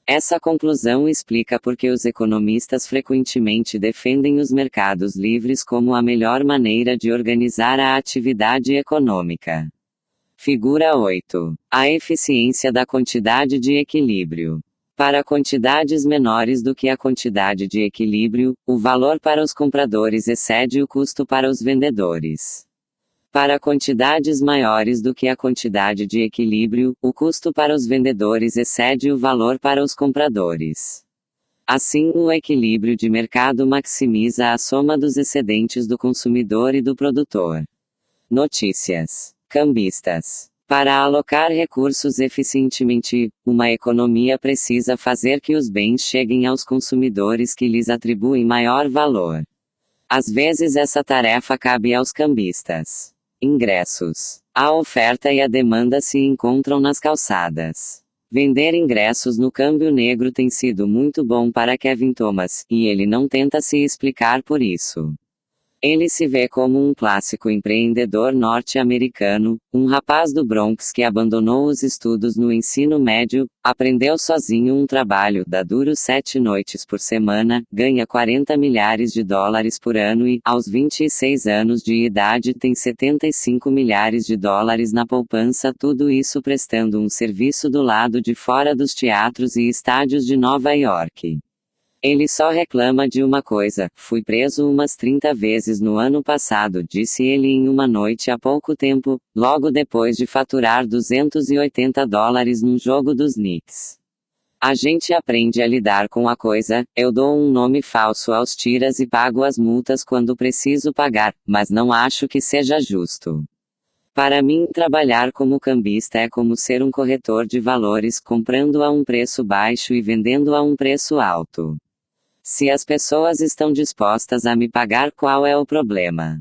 A: Essa conclusão explica por que os economistas frequentemente defendem os mercados livres como a melhor maneira de organizar a atividade econômica. Figura 8. A eficiência da quantidade de equilíbrio. Para quantidades menores do que a quantidade de equilíbrio, o valor para os compradores excede o custo para os vendedores. Para quantidades maiores do que a quantidade de equilíbrio, o custo para os vendedores excede o valor para os compradores. Assim, o equilíbrio de mercado maximiza a soma dos excedentes do consumidor e do produtor. Notícias. Cambistas. Para alocar recursos eficientemente, uma economia precisa fazer que os bens cheguem aos consumidores que lhes atribuem maior valor. Às vezes essa tarefa cabe aos cambistas. Ingressos. A oferta e a demanda se encontram nas calçadas. Vender ingressos no câmbio negro tem sido muito bom para Kevin Thomas, e ele não tenta se explicar por isso. Ele se vê como um clássico empreendedor norte-americano, um rapaz do Bronx que abandonou os estudos no ensino médio, aprendeu sozinho um trabalho, dá duro 7 noites por semana, ganha 40 milhares de dólares por ano e, aos 26 anos de idade, tem 75 milhares de dólares na poupança, tudo isso prestando um serviço do lado de fora dos teatros e estádios de Nova York. Ele só reclama de uma coisa: fui preso umas 30 vezes no ano passado, disse ele em uma noite há pouco tempo, logo depois de faturar 280 dólares num jogo dos Knicks. A gente aprende a lidar com a coisa, eu dou um nome falso aos tiras e pago as multas quando preciso pagar, mas não acho que seja justo. Para mim, trabalhar como cambista é como ser um corretor de valores, comprando a um preço baixo e vendendo a um preço alto. Se as pessoas estão dispostas a me pagar, qual é o problema?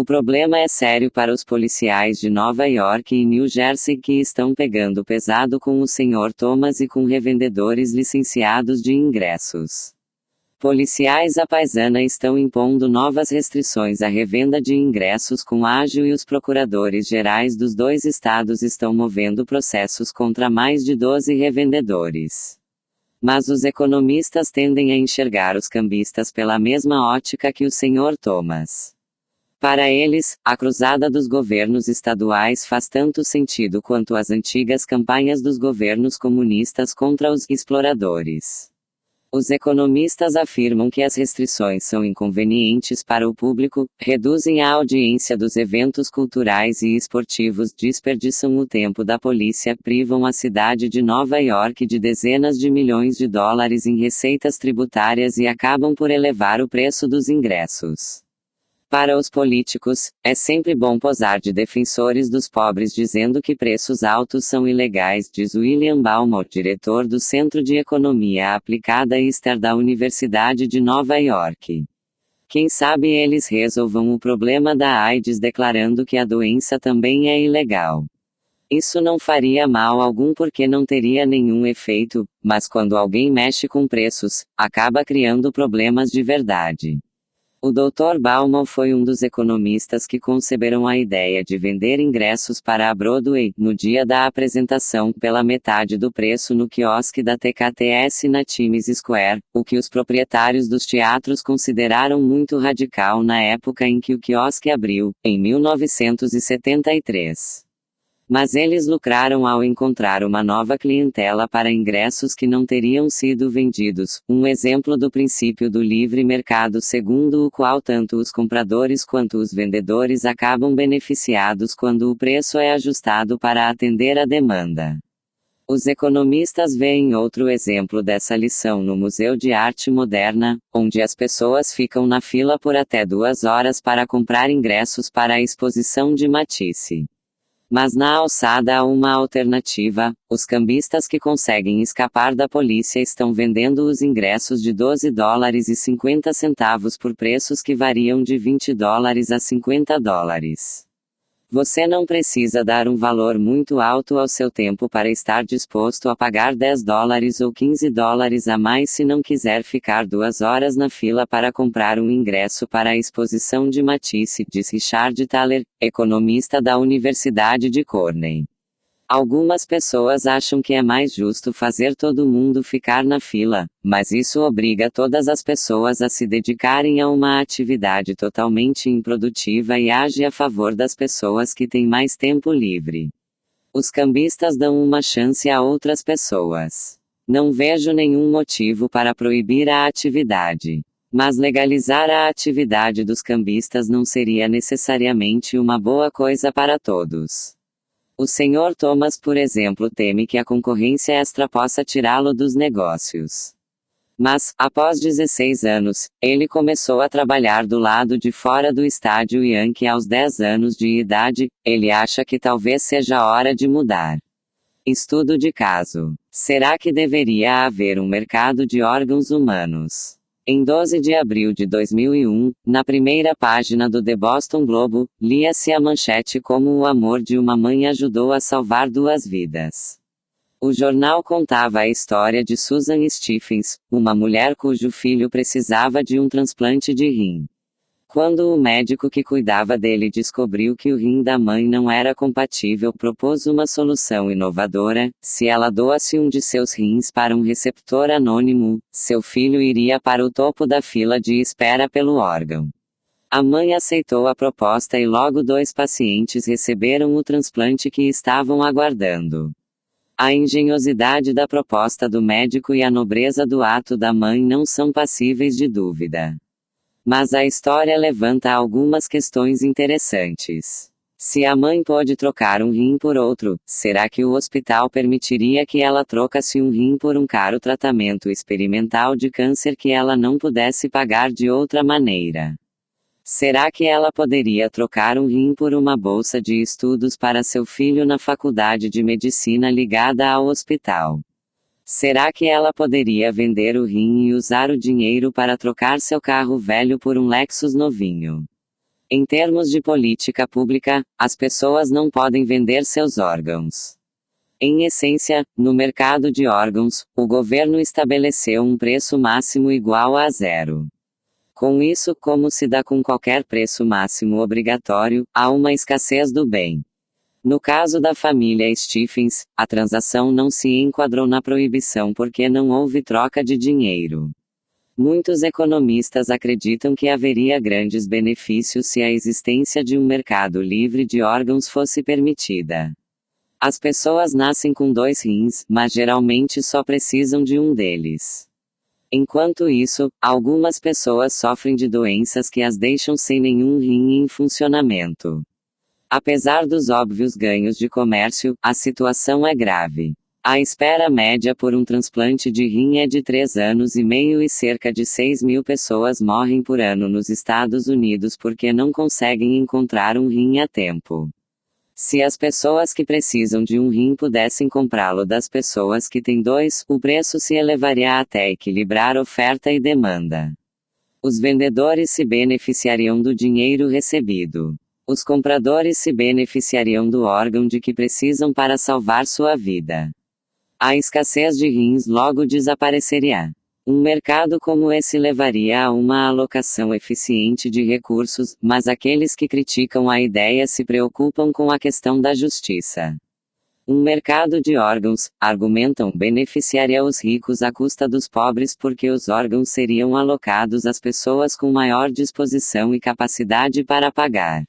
A: O problema é sério para os policiais de Nova York e New Jersey que estão pegando pesado com o Sr. Thomas e com revendedores licenciados de ingressos. Policiais à paisana estão impondo novas restrições à revenda de ingressos com ágio e os procuradores gerais dos 2 estados estão movendo processos contra mais de 12 revendedores. Mas os economistas tendem a enxergar os cambistas pela mesma ótica que o Sr. Thomas. Para eles, a cruzada dos governos estaduais faz tanto sentido quanto as antigas campanhas dos governos comunistas contra os exploradores. Os economistas afirmam que as restrições são inconvenientes para o público, reduzem a audiência dos eventos culturais e esportivos, desperdiçam o tempo da polícia, privam a cidade de Nova York de dezenas de milhões de dólares em receitas tributárias e acabam por elevar o preço dos ingressos. Para os políticos, é sempre bom posar de defensores dos pobres dizendo que preços altos são ilegais, diz William Baumol, diretor do Centro de Economia Aplicada Easter da Universidade de Nova York. Quem sabe eles resolvam o problema da AIDS declarando que a doença também é ilegal. Isso não faria mal algum porque não teria nenhum efeito, mas quando alguém mexe com preços, acaba criando problemas de verdade. O Dr. Baumol foi um dos economistas que conceberam a ideia de vender ingressos para a Broadway, no dia da apresentação, pela metade do preço no quiosque da TKTS na Times Square, o que os proprietários dos teatros consideraram muito radical na época em que o quiosque abriu, em 1973. Mas eles lucraram ao encontrar uma nova clientela para ingressos que não teriam sido vendidos, um exemplo do princípio do livre mercado segundo o qual tanto os compradores quanto os vendedores acabam beneficiados quando o preço é ajustado para atender a demanda. Os economistas veem outro exemplo dessa lição no Museu de Arte Moderna, onde as pessoas ficam na fila por até 2 horas para comprar ingressos para a exposição de Matisse. Mas na alçada há uma alternativa: os cambistas que conseguem escapar da polícia estão vendendo os ingressos de $12,50 por preços que variam de $20 a $50. Você não precisa dar um valor muito alto ao seu tempo para estar disposto a pagar $10 ou $15 a mais se não quiser ficar 2 horas na fila para comprar um ingresso para a exposição de Matisse, diz Richard Thaler, economista da Universidade de Cornell. Algumas pessoas acham que é mais justo fazer todo mundo ficar na fila, mas isso obriga todas as pessoas a se dedicarem a uma atividade totalmente improdutiva e age a favor das pessoas que têm mais tempo livre. Os cambistas dão uma chance a outras pessoas. Não vejo nenhum motivo para proibir a atividade. Mas legalizar a atividade dos cambistas não seria necessariamente uma boa coisa para todos. O Sr. Thomas, por exemplo, teme que a concorrência extra possa tirá-lo dos negócios. Mas, após 16 anos, ele começou a trabalhar do lado de fora do estádio Yankee aos 10 anos de idade. Ele acha que talvez seja hora de mudar. Estudo de caso. Será que deveria haver um mercado de órgãos humanos? Em 12 de abril de 2001, na primeira página do The Boston Globe, lia-se a manchete como o amor de uma mãe ajudou a salvar 2 vidas. O jornal contava a história de Susan Stephens, uma mulher cujo filho precisava de um transplante de rim. Quando o médico que cuidava dele descobriu que o rim da mãe não era compatível, propôs uma solução inovadora: se ela doasse um de seus rins para um receptor anônimo, seu filho iria para o topo da fila de espera pelo órgão. A mãe aceitou a proposta e logo 2 pacientes receberam o transplante que estavam aguardando. A engenhosidade da proposta do médico e a nobreza do ato da mãe não são passíveis de dúvida. Mas a história levanta algumas questões interessantes. Se a mãe pode trocar um rim por outro, será que o hospital permitiria que ela trocasse um rim por um caro tratamento experimental de câncer que ela não pudesse pagar de outra maneira? Será que ela poderia trocar um rim por uma bolsa de estudos para seu filho na faculdade de medicina ligada ao hospital? Será que ela poderia vender o rim e usar o dinheiro para trocar seu carro velho por um Lexus novinho? Em termos de política pública, as pessoas não podem vender seus órgãos. Em essência, no mercado de órgãos, o governo estabeleceu um preço máximo igual a zero. Com isso, como se dá com qualquer preço máximo obrigatório, há uma escassez do bem. No caso da família Stephens, a transação não se enquadrou na proibição porque não houve troca de dinheiro. Muitos economistas acreditam que haveria grandes benefícios se a existência de um mercado livre de órgãos fosse permitida. As pessoas nascem com 2 rins, mas geralmente só precisam de um deles. Enquanto isso, algumas pessoas sofrem de doenças que as deixam sem nenhum rim em funcionamento. Apesar dos óbvios ganhos de comércio, a situação é grave. A espera média por um transplante de rim é de 3 anos e meio e cerca de 6.000 pessoas morrem por ano nos Estados Unidos porque não conseguem encontrar um rim a tempo. Se as pessoas que precisam de um rim pudessem comprá-lo das pessoas que têm 2, o preço se elevaria até equilibrar oferta e demanda. Os vendedores se beneficiariam do dinheiro recebido. Os compradores se beneficiariam do órgão de que precisam para salvar sua vida. A escassez de rins logo desapareceria. Um mercado como esse levaria a uma alocação eficiente de recursos, mas aqueles que criticam a ideia se preocupam com a questão da justiça. Um mercado de órgãos, argumentam, beneficiaria os ricos à custa dos pobres porque os órgãos seriam alocados às pessoas com maior disposição e capacidade para pagar.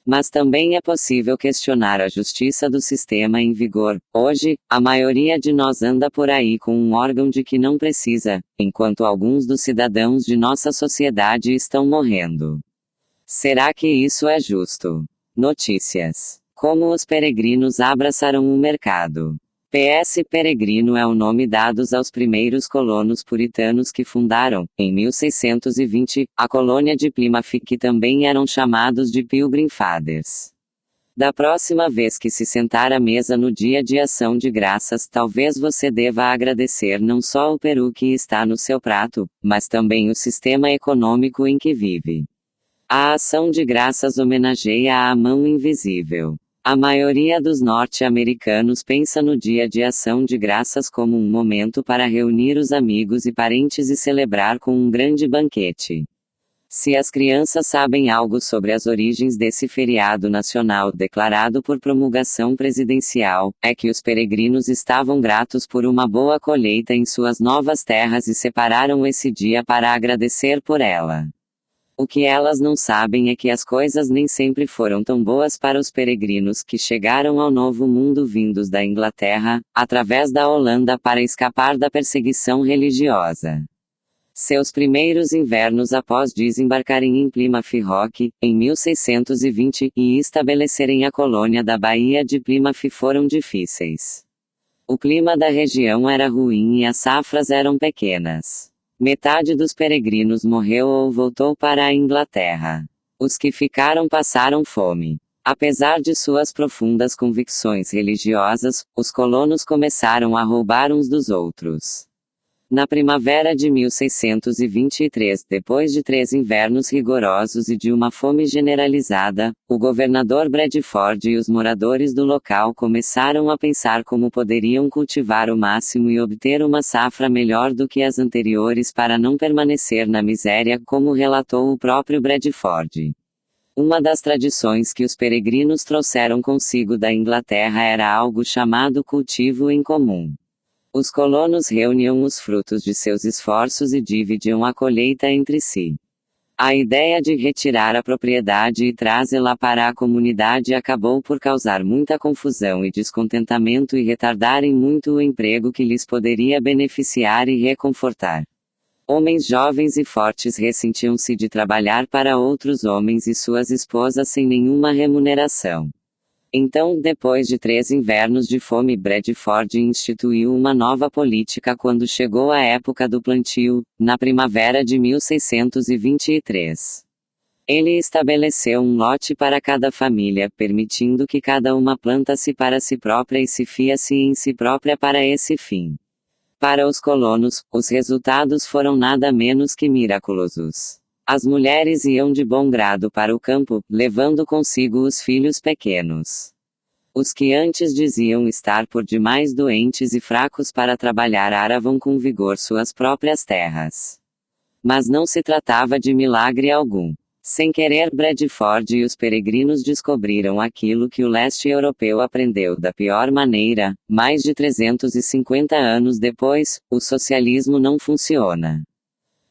A: Mas também é possível questionar a justiça do sistema em vigor. Hoje, a maioria de nós anda por aí com um órgão de que não precisa, enquanto alguns dos cidadãos de nossa sociedade estão morrendo. Será que isso é justo? Notícias. Como os peregrinos abraçaram o mercado. PS Peregrino é o nome dado aos primeiros colonos puritanos que fundaram, em 1620, a colônia de Plymouth, que também eram chamados de Pilgrim Fathers. Da próxima vez que se sentar à mesa no dia de ação de graças, talvez você deva agradecer não só o peru que está no seu prato, mas também o sistema econômico em que vive. A ação de graças homenageia a mão invisível. A maioria dos norte-americanos pensa no dia de ação de graças como um momento para reunir os amigos e parentes e celebrar com um grande banquete. Se as crianças sabem algo sobre as origens desse feriado nacional declarado por promulgação presidencial, é que os peregrinos estavam gratos por uma boa colheita em suas novas terras e separaram esse dia para agradecer por ela. O que elas não sabem é que as coisas nem sempre foram tão boas para os peregrinos que chegaram ao Novo Mundo vindos da Inglaterra, através da Holanda para escapar da perseguição religiosa. Seus primeiros invernos após desembarcarem em Plymouth Rock, em 1620, e estabelecerem a colônia da Baía de Plymouth foram difíceis. O clima da região era ruim e as safras eram pequenas. Metade dos peregrinos morreu ou voltou para a Inglaterra. Os que ficaram passaram fome. Apesar de suas profundas convicções religiosas, os colonos começaram a roubar uns dos outros. Na primavera de 1623, depois de 3 invernos rigorosos e de uma fome generalizada, o governador Bradford e os moradores do local começaram a pensar como poderiam cultivar o máximo e obter uma safra melhor do que as anteriores para não permanecer na miséria, como relatou o próprio Bradford. Uma das tradições que os peregrinos trouxeram consigo da Inglaterra era algo chamado cultivo em comum. Os colonos reuniam os frutos de seus esforços e dividiam a colheita entre si. A ideia de retirar a propriedade e trazê-la para a comunidade acabou por causar muita confusão e descontentamento e retardar em muito o emprego que lhes poderia beneficiar e reconfortar. Homens jovens e fortes ressentiam-se de trabalhar para outros homens e suas esposas sem nenhuma remuneração. Então, depois de 3 invernos de fome, Bradford instituiu uma nova política quando chegou a época do plantio, na primavera de 1623. Ele estabeleceu um lote para cada família, permitindo que cada uma plantasse para si própria e se fia-se em si própria para esse fim. Para os colonos, os resultados foram nada menos que miraculosos. As mulheres iam de bom grado para o campo, levando consigo os filhos pequenos. Os que antes diziam estar por demais doentes e fracos para trabalhar aravam com vigor suas próprias terras. Mas não se tratava de milagre algum. Sem querer, Bradford e os peregrinos descobriram aquilo que o leste europeu aprendeu da pior maneira. Mais de 350 anos depois, o socialismo não funciona.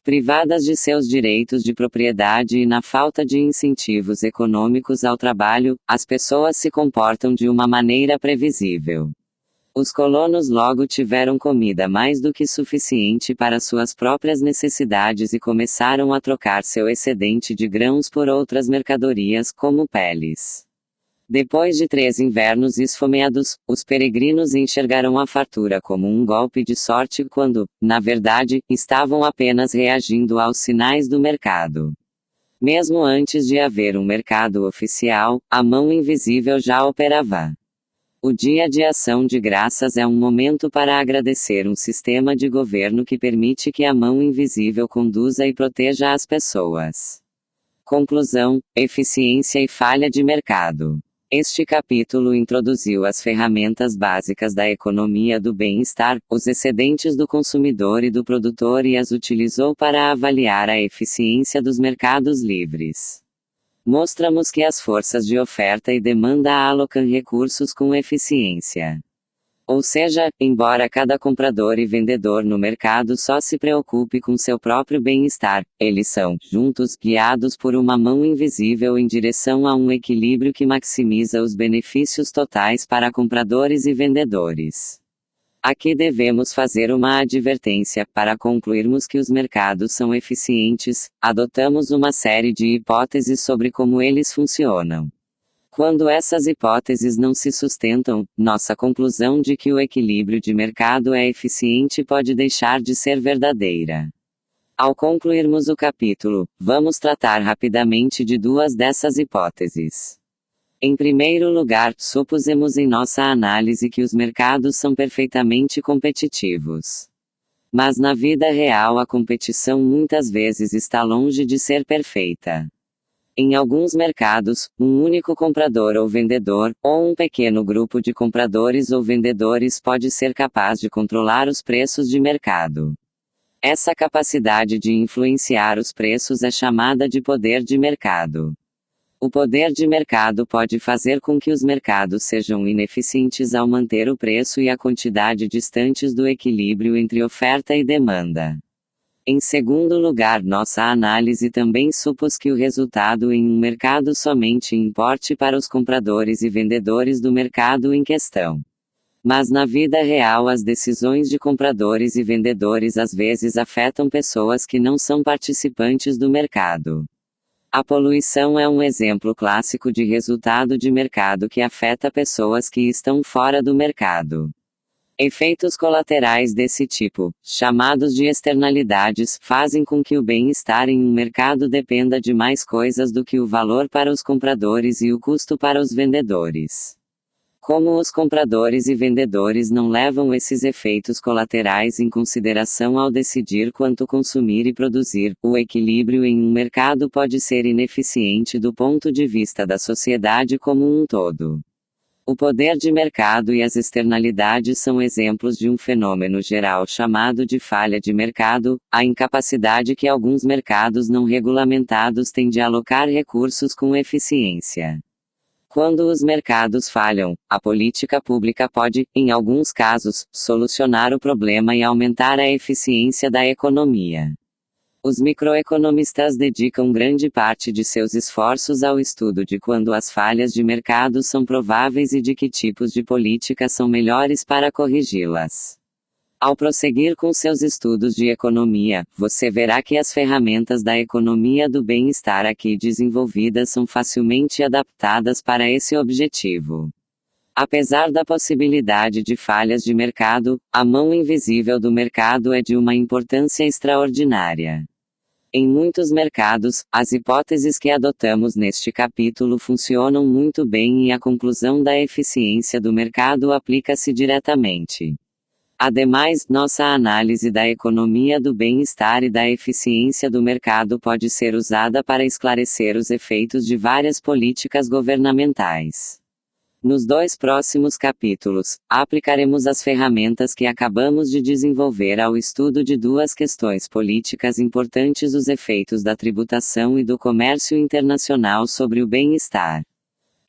A: Privadas de seus direitos de propriedade e na falta de incentivos econômicos ao trabalho, as pessoas se comportam de uma maneira previsível. Os colonos logo tiveram comida mais do que suficiente para suas próprias necessidades e começaram a trocar seu excedente de grãos por outras mercadorias, como peles. Depois de 3 invernos esfomeados, os peregrinos enxergaram a fartura como um golpe de sorte quando, na verdade, estavam apenas reagindo aos sinais do mercado. Mesmo antes de haver um mercado oficial, a mão invisível já operava. O Dia de Ação de Graças é um momento para agradecer um sistema de governo que permite que a mão invisível conduza e proteja as pessoas. Conclusão: eficiência e falha de mercado. Este capítulo introduziu as ferramentas básicas da economia do bem-estar, os excedentes do consumidor e do produtor e as utilizou para avaliar a eficiência dos mercados livres. Mostramos que as forças de oferta e demanda alocam recursos com eficiência. Ou seja, embora cada comprador e vendedor no mercado só se preocupe com seu próprio bem-estar, eles são, juntos, guiados por uma mão invisível em direção a um equilíbrio que maximiza os benefícios totais para compradores e vendedores. Aqui devemos fazer uma advertência: para concluirmos que os mercados são eficientes, adotamos uma série de hipóteses sobre como eles funcionam. Quando essas hipóteses não se sustentam, nossa conclusão de que o equilíbrio de mercado é eficiente pode deixar de ser verdadeira. Ao concluirmos o capítulo, vamos tratar rapidamente de 2 dessas hipóteses. Em primeiro lugar, supusemos em nossa análise que os mercados são perfeitamente competitivos. Mas na vida real a competição muitas vezes está longe de ser perfeita. Em alguns mercados, um único comprador ou vendedor, ou um pequeno grupo de compradores ou vendedores pode ser capaz de controlar os preços de mercado. Essa capacidade de influenciar os preços é chamada de poder de mercado. O poder de mercado pode fazer com que os mercados sejam ineficientes ao manter o preço e a quantidade distantes do equilíbrio entre oferta e demanda. Em segundo lugar, nossa análise também supôs que o resultado em um mercado somente importe para os compradores e vendedores do mercado em questão. Mas na vida real as decisões de compradores e vendedores às vezes afetam pessoas que não são participantes do mercado. A poluição é um exemplo clássico de resultado de mercado que afeta pessoas que estão fora do mercado. Efeitos colaterais desse tipo, chamados de externalidades, fazem com que o bem-estar em um mercado dependa de mais coisas do que o valor para os compradores e o custo para os vendedores. Como os compradores e vendedores não levam esses efeitos colaterais em consideração ao decidir quanto consumir e produzir, o equilíbrio em um mercado pode ser ineficiente do ponto de vista da sociedade como um todo. O poder de mercado e as externalidades são exemplos de um fenômeno geral chamado de falha de mercado, a incapacidade que alguns mercados não regulamentados têm de alocar recursos com eficiência. Quando os mercados falham, a política pública pode, em alguns casos, solucionar o problema e aumentar a eficiência da economia. Os microeconomistas dedicam grande parte de seus esforços ao estudo de quando as falhas de mercado são prováveis e de que tipos de políticas são melhores para corrigi-las. Ao prosseguir com seus estudos de economia, você verá que as ferramentas da economia do bem-estar aqui desenvolvidas são facilmente adaptadas para esse objetivo. Apesar da possibilidade de falhas de mercado, a mão invisível do mercado é de uma importância extraordinária. Em muitos mercados, as hipóteses que adotamos neste capítulo funcionam muito bem e a conclusão da eficiência do mercado aplica-se diretamente. Ademais, nossa análise da economia do bem-estar e da eficiência do mercado pode ser usada para esclarecer os efeitos de várias políticas governamentais. Nos 2 próximos capítulos, aplicaremos as ferramentas que acabamos de desenvolver ao estudo de 2 questões políticas importantes: os efeitos da tributação e do comércio internacional sobre o bem-estar.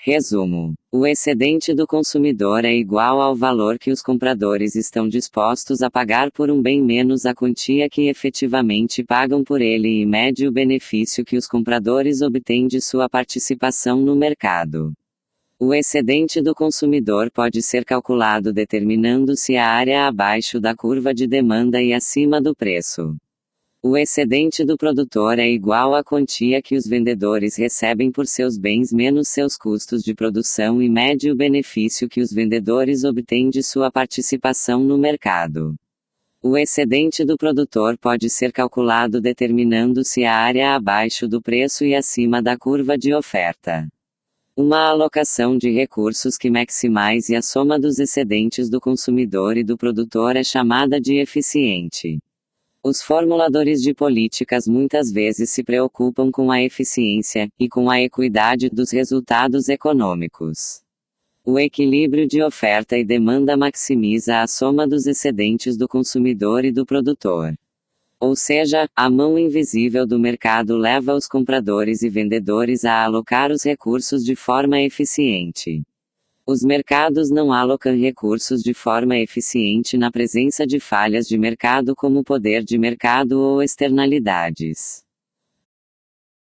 A: Resumo: o excedente do consumidor é igual ao valor que os compradores estão dispostos a pagar por um bem menos a quantia que efetivamente pagam por ele e mede o benefício que os compradores obtêm de sua participação no mercado. O excedente do consumidor pode ser calculado determinando-se a área abaixo da curva de demanda e acima do preço. O excedente do produtor é igual à quantia que os vendedores recebem por seus bens menos seus custos de produção e mede o benefício que os vendedores obtêm de sua participação no mercado. O excedente do produtor pode ser calculado determinando-se a área abaixo do preço e acima da curva de oferta. Uma alocação de recursos que maximize a soma dos excedentes do consumidor e do produtor é chamada de eficiente. Os formuladores de políticas muitas vezes se preocupam com a eficiência, e com a equidade, dos resultados econômicos. O equilíbrio de oferta e demanda maximiza a soma dos excedentes do consumidor e do produtor. Ou seja, a mão invisível do mercado leva os compradores e vendedores a alocar os recursos de forma eficiente. Os mercados não alocam recursos de forma eficiente na presença de falhas de mercado como poder de mercado ou externalidades.